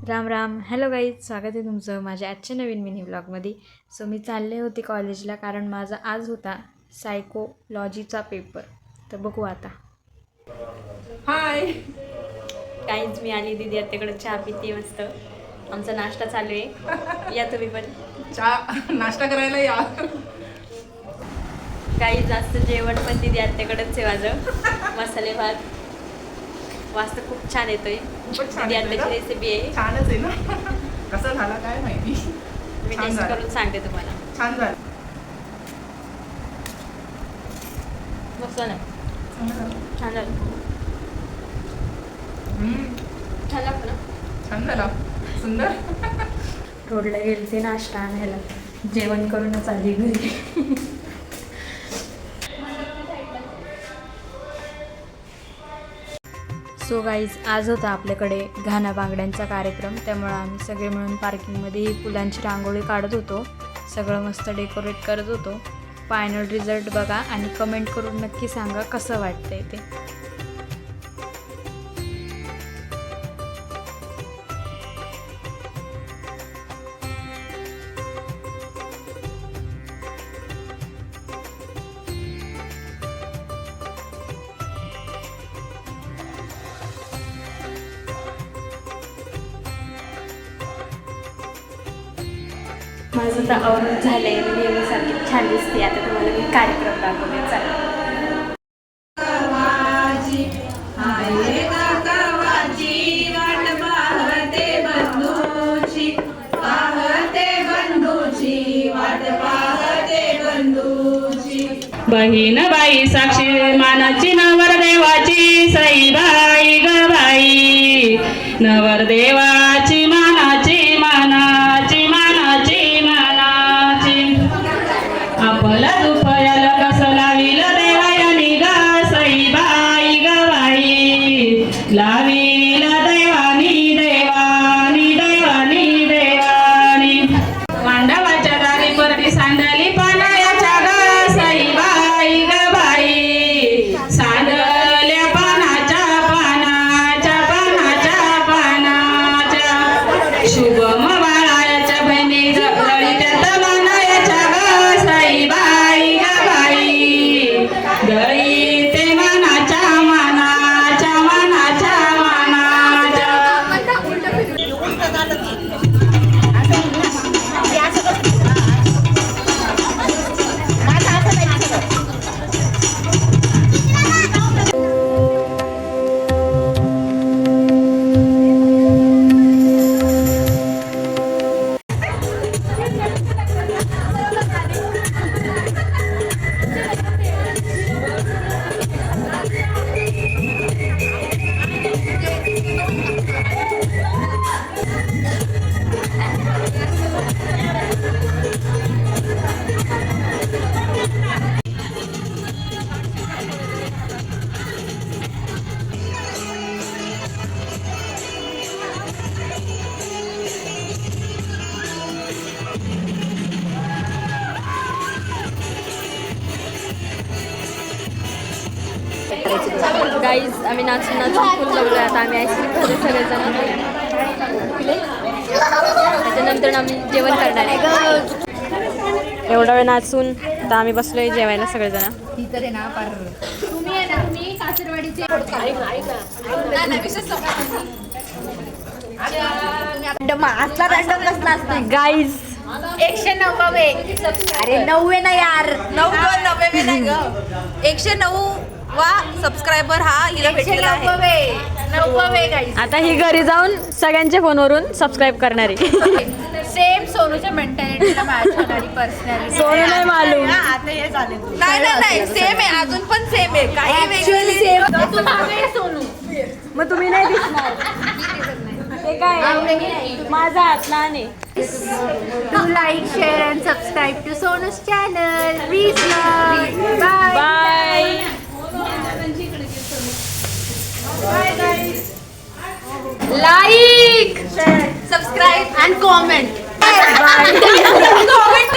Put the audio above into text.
Ram Ram. Hello guys, स्वागत आहे तुमचं माझ्या आजच्या नवीन मिनी ब्लॉगमध्ये. सो मी चालले होते कॉलेजला कारण माझा आज होता सायकोलॉजीचा पेपर. तर बघू आता. हाय काहीच मी आली दीदी आत्याकडे चहा पिते मस्त. आमचा नाश्ता चालू आहे. या तुम्ही पण चहा नाश्ता करायला या. काही जास्त जेवण पण दीदी आत्याकडेच आहे माझं. मसाले भात वास्त खूप छान येतोय. खूपच छान दीदी आत्याची रेसिपी आहे. छानच आहे ना. कसं झाला काय माहिती. मी टेस्ट करून सांगते तुम्हाला. छान झालं. मस्त ना. छान झालं. छान लागतं ना. छान झाला. सुंदर. रोडला गेलते नाश्ता आणायला, जेवण करूनच आली घरी. सो गाईज, आज होता आपल्याकडे घाना बांगड्यांचा कार्यक्रम. त्यामुळं आम्ही सगळे मिळून पार्किंगमध्ये ही फुलांची रांगोळी काढत होतो. सगळं मस्त डेकोरेट करत होतो. फायनल रिझल्ट बघा आणि कमेंट करून नक्की सांगा कसं वाटतंय ते. माझं तर आवरून झालं आहे. मी नेहमीसारखी छान दिसते. आता तुम्हाला मी कार्यक्रम दाखवते. चालेल. बहीण बाई साक्षी मानाची नवरदेवाची सईबाई ग बाई. नवरदेवाची मानाची मानाची मानाची मानाची. आपला दुपयाल कसं लावील देवायानी ग सईबाई ग बाई. लावील देवानी देवानी देवानी देवानी. मांडवाच्या दारी परडी सांडली पानायाच्या ग सईबाई ग बाई. सांडल्या पानाच्या पानाच्या पानाच्या पानाच्या. शुभम बाळाच्या बहिणी गळीच्या मानायाच्या ग सईबाई ग बाई. गळी ते मानाच्या मानाच्या मानाच्या मानाच्या. गाईज, आम्ही नाचून नाचून फुल लागलो. आता आम्ही आईस्क्रीम खाते सगळेजण. त्याच्यानंतर आम्ही जेवण करणार आहे. एवढा वेळ नाचून आता आम्ही बसलोय जेवायला सगळेजण. गाईज 190. अरे 90 ना यार. 90 नाही ग. 109 वा सबस्क्रायबर हा हिला भेटलेला आहे. 90 गाईस. आता ही घरी जाऊन सगळ्यांच्या फोनवरून सबस्क्राईब करणारी. सेम सोनूच्या मेंटॅलिटीला मॅच होणारी पर्सनॅलिटी. सोनू नाही मालूम. आता हे झाले तू. नाही सेम आहे. अजून पण सेम आहे. काही वेगळं तू मागे सोनू. मग तुम्ही नाही दिसणार. ते काय माझा हात लहान आहे. Do like share and subscribe to Sonu's channel. Please. Bye bye. Like subscribe and comment. Comment